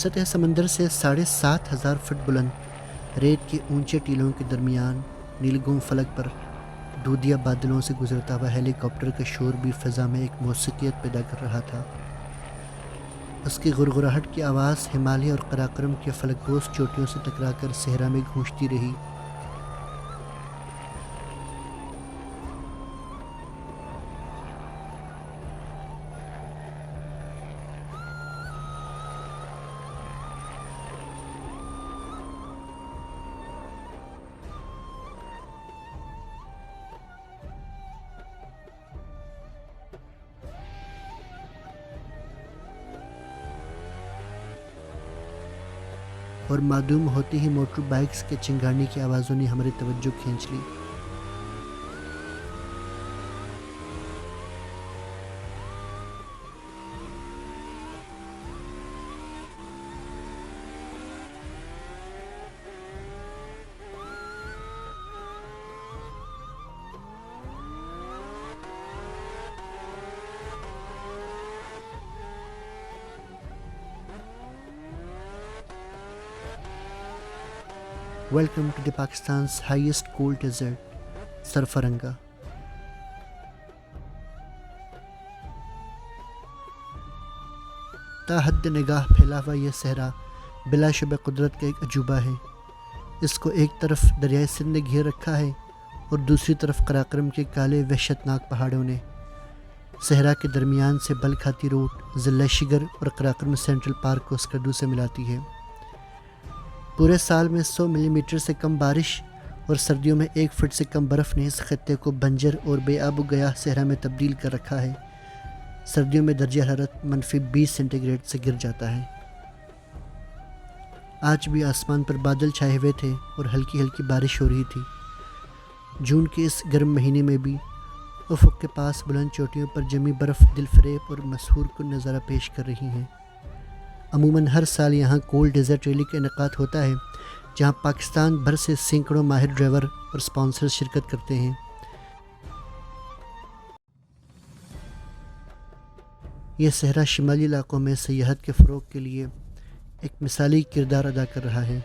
सतह समंदर से 7,500 फुट बुलंद रेत के ऊंचे टीलों के दरमियान नीलगुम फलक पर दूधिया बादलों से गुजरता हुआ हेलीकॉप्टर का शोर भी फ़ज़ा में एक मौसीक़ियत पैदा कर रहा था। उसकी गुरगुराहट की आवाज़ हिमालय और कराकरम के फलकपोश चोटियों से टकराकर सहरा में गूंजती रही। और मालूम होती ही मोटर बाइक्स के चिंगाने की आवाज़ों ने हमारी तवज्जो खींच ली। Welcome to the Pakistan's highest cold desert, सरफरंगा। ताहद निगाह फैला हुआ यह सहरा बिलाशुबह कुदरत का एक अजूबा है। इसको एक तरफ दरियाए सिंध ने घेर रखा है और दूसरी तरफ कराकरम के काले वहशतनाक पहाड़ों ने। सहरा के दरमियान से बल खाती रोड ज़िला शिगर और कराकरम सेंट्रल पार्क को स्कर्दू से मिलाती है। पूरे साल में 100 मिलीमीटर से कम बारिश और सर्दियों में 1 फुट से कम बर्फ़ ने इस खत्ते को बंजर और बेआब गया सहरा में तब्दील कर रखा है। सर्दियों में दर्जा हरारत -20 सेंटीग्रेड से गिर जाता है। आज भी आसमान पर बादल छाए हुए थे और हल्की हल्की बारिश हो रही थी। जून के इस गर्म महीने में भी उफ़क़ के पास बुलंद चोटियों पर जमी बर्फ़ दिलफरेब और मसहूर को नज़ारा पेश कर रही हैं। अमूमन हर साल यहाँ कोल्ड डेजर्ट रैली का इनेकाद होता है, जहाँ पाकिस्तान भर से सैकड़ों माहिर ड्राइवर और स्पॉन्सर शिरकत करते हैं। यह सहरा शिमाली इलाकों में सयाहत के फ़रोग़ के लिए एक मिसाली किरदार अदा कर रहा है।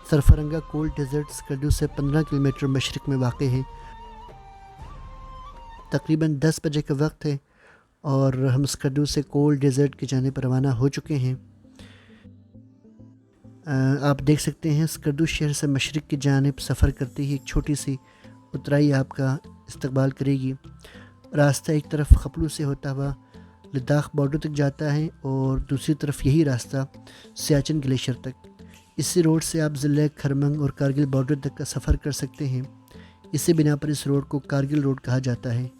सरफरंगा कोल्ड डेजर्ट स्कर्दू से 15 किलोमीटर मशरक़ में वाक़ है। तकरीबन 10 बजे का वक्त है और हम स्कर्दू से कोल्ड डेजर्ट की जाने पर रवाना हो चुके हैं। आप देख सकते हैं स्कर्दू शहर से मशरक़ की जानिब सफ़र करते ही एक छोटी सी उतराई आपका इस्तकबाल करेगी। रास्ता एक तरफ खपलू से होता हुआ लद्दाख बॉर्डर तक जाता है और दूसरी तरफ यही रास्ता सियाचिन ग्लेशियर तक। इसी रोड से आप ज़िले खरमंग और कारगिल बॉर्डर तक का सफ़र कर सकते हैं। इसी बिना पर इस रोड को कारगिल रोड कहा जाता है।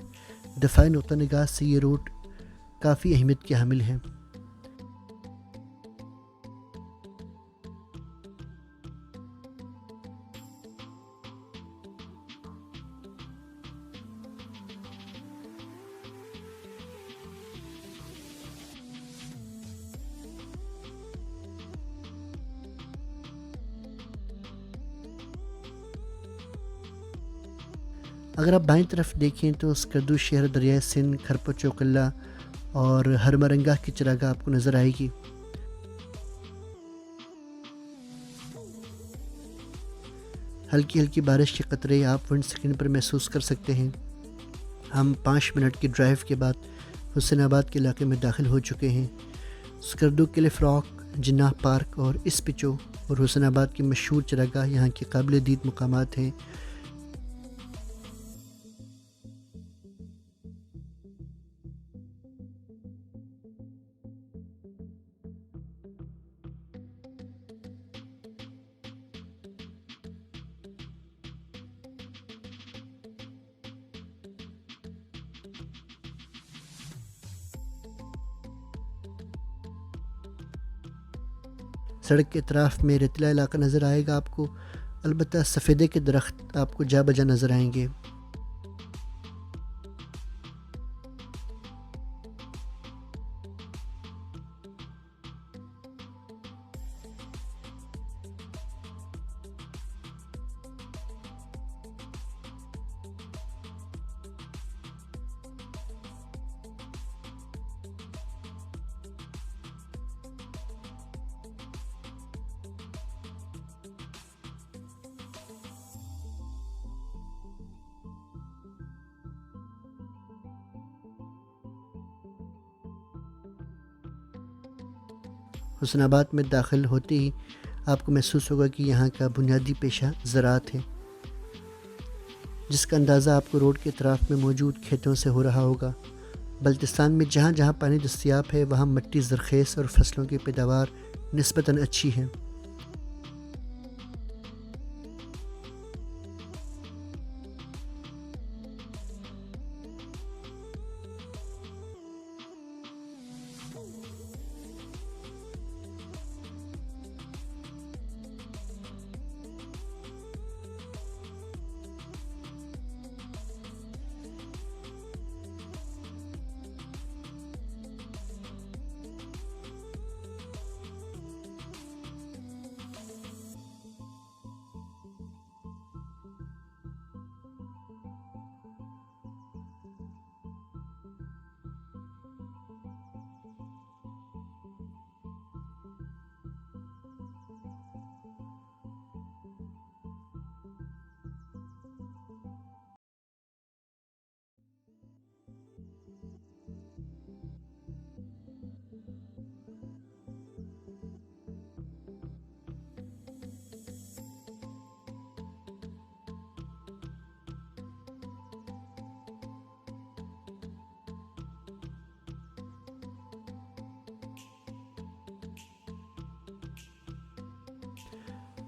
दफ़ाई नुक़्ता निगाह से ये रोड काफ़ी अहमियत की हामिल है। अगर आप बाईं तरफ देखें तो स्कर्दू शहर दरियाए सिंध, खरपत चौकल्ला और हरमरंगा की चरागाह आपको नज़र आएगी। हल्की हल्की बारिश के कतरे आप विंड स्क्रीन पर महसूस कर सकते हैं। हम 5 मिनट की ड्राइव के बाद हुसैनाबाद के इलाके में दाखिल हो चुके हैं। स्कर्दू किले फ्रॉक जिन्नाह पार्क और इस्पिचो और हुसैनाबाद की मशहूर चरागाह यहाँ के काबिल दीद मकामात हैं। सड़क के अतराफ़ में रेतीला इलाका नज़र आएगा आपको, अलबत्ता सफ़ेदे के दरख्त आपको जा बजा नज़र आएंगे। हुसैनाबाद में दाखिल होते ही आपको महसूस होगा कि यहाँ का बुनियादी पेशा ज़राअत है, जिसका अंदाज़ा आपको रोड के अतराफ़ में मौजूद खेतों से हो रहा होगा। बल्तिस्तान में जहाँ जहाँ पानी दस्तयाब है वहाँ मिट्टी ज़रख़ेज़ और फसलों की पैदावार निस्बतन अच्छी है।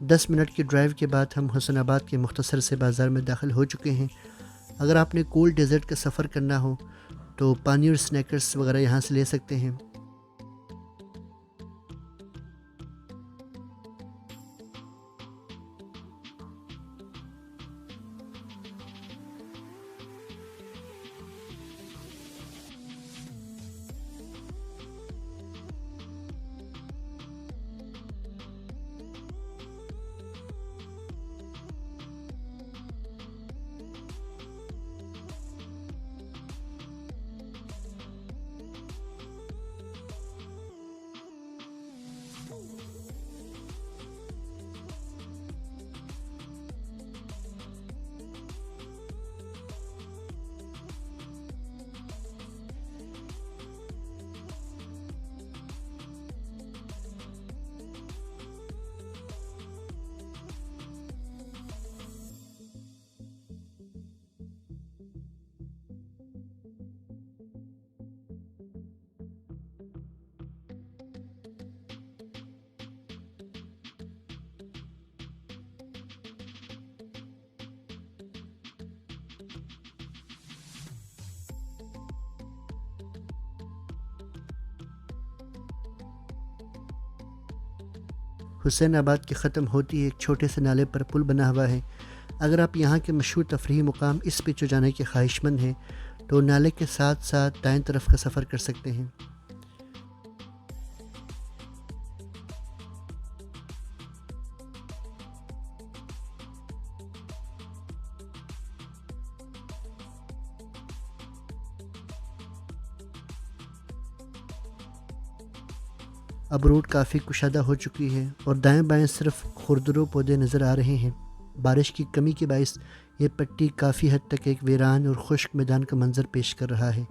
दस मिनट की ड्राइव के बाद हम हुसैनाबाद के मुख्तसर से बाज़ार में दाखिल हो चुके हैं। अगर आपने कोल्ड डेज़र्ट का सफ़र करना हो तो पानी और स्नैकर्स वगैरह यहाँ से ले सकते हैं। हुसैनाबाद के ख़त्म होती ही एक छोटे से नाले पर पुल बना हुआ है। अगर आप यहाँ के मशहूर तफरीही मुकाम इस्पिचो जाने के ख्वाहिशमंद हैं तो नाले के साथ साथ दाएं तरफ का सफ़र कर सकते हैं। अब रोड काफ़ी कुशादा हो चुकी है और दाएं बाएं सिर्फ खुरदुरे पौधे नज़र आ रहे हैं। बारिश की कमी के बायस ये पट्टी काफ़ी हद तक एक वीरान और खुश्क मैदान का मंजर पेश कर रहा है।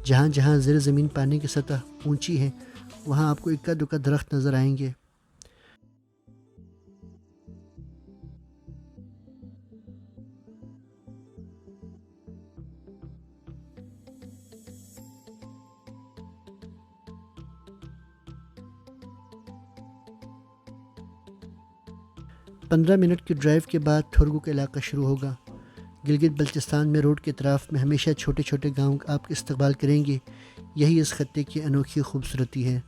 जहाँ जहाँ ज़ेर ज़मीन पानी की सतह ऊंची है वहाँ आपको इक्का दुक्का दरख्त नज़र आएंगे। पंद्रह मिनट की ड्राइव के बाद थोरगु का इलाका शुरू होगा। गिलगित बल्चिस्तान में रोड के तरफ में हमेशा छोटे छोटे गांव आपका इस्तकबाल करेंगे। यही इस खत्ते की अनोखी खूबसूरती है।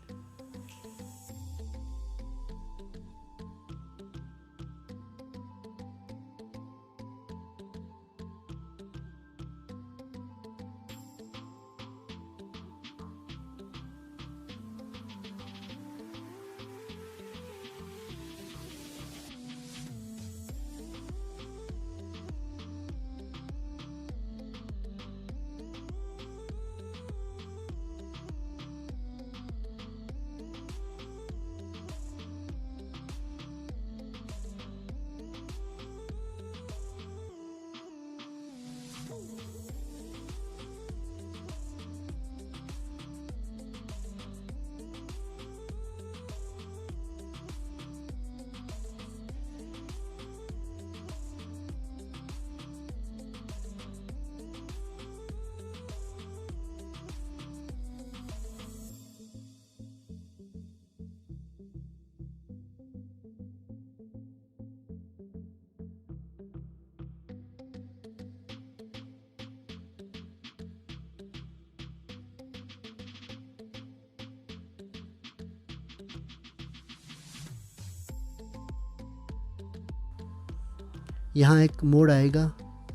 यहाँ एक मोड़ आएगा।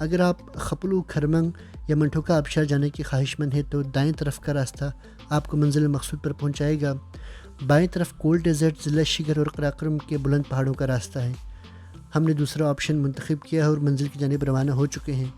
अगर आप खपलू खरमंग या मंठोका आबशार जाने की ख्वाहिशमंद है तो दाएं तरफ का रास्ता आपको मंजिल मकसूद पर पहुँचाएगा। बाएं तरफ कोल्ड डेजर्ट, ज़िला शिगर और कराकरम के बुलंद पहाड़ों का रास्ता है। हमने दूसरा ऑप्शन मुंतखब किया है और मंजिल की जानिब रवाना हो चुके हैं।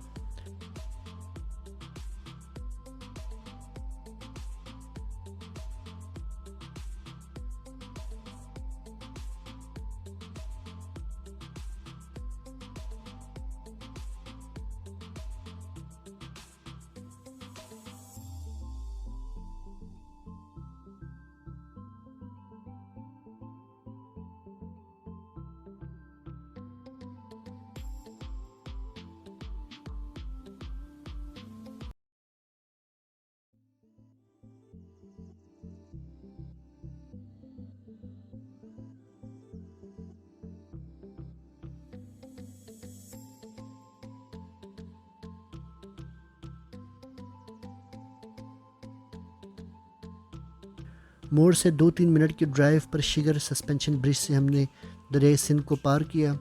मोड़ से 2-3 मिनट की ड्राइव पर शिगर सस्पेंशन ब्रिज से हमने दरिया सिंध को पार किया।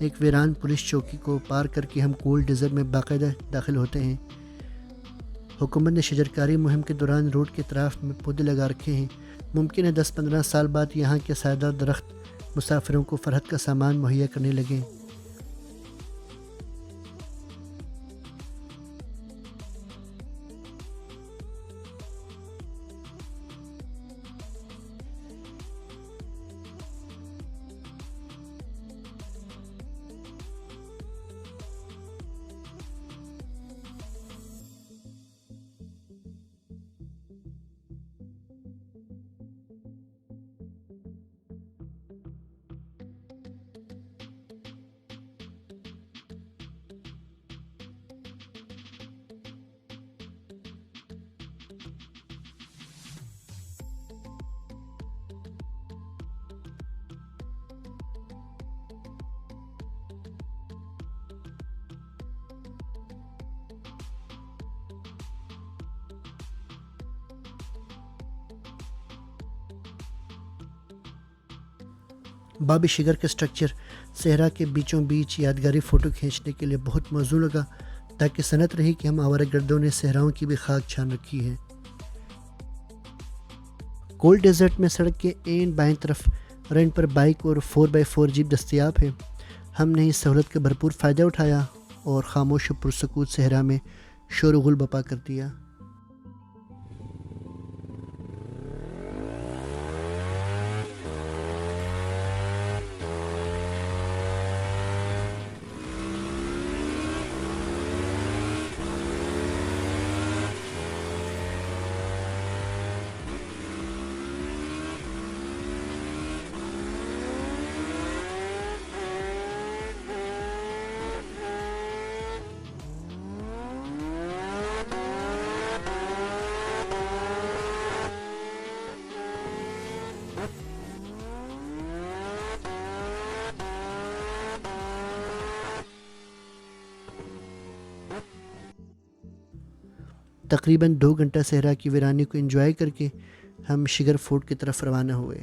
एक वीरान पुलिस चौकी को पार करके हम कोल्ड डेजर्ट में बाकायदा दाखिल होते हैं। हुकूमत ने शजरकारी मुहिम के दौरान रोड के तरफ में पौधे लगा रखे हैं। मुमकिन है 10-15 साल बाद यहाँ के सायदार दरख्त मुसाफिरों को फरहत का सामान मुहैया करने लगें। बाबी शिगर के स्ट्रक्चर सहरा के बीचों बीच यादगारी फ़ोटो खींचने के लिए बहुत मौजू लगा, ताकि सनत रही कि हम आवारा गर्दों ने सहराओं की भी खाक छान रखी है। कोल्ड डेजर्ट में सड़क के एंड बाएं तरफ रेंट पर बाइक और 4x4 जीप दस्तयाब है। हमने इस सहूलत का भरपूर फ़ायदा उठाया और खामोश और पुरसकूत सहरा में शोर गुल बपा कर दिया। तकरीबन 2 घंटा सहरा की वीरानी को एंजॉय करके हम शिगर फोर्ट की तरफ रवाना हुए।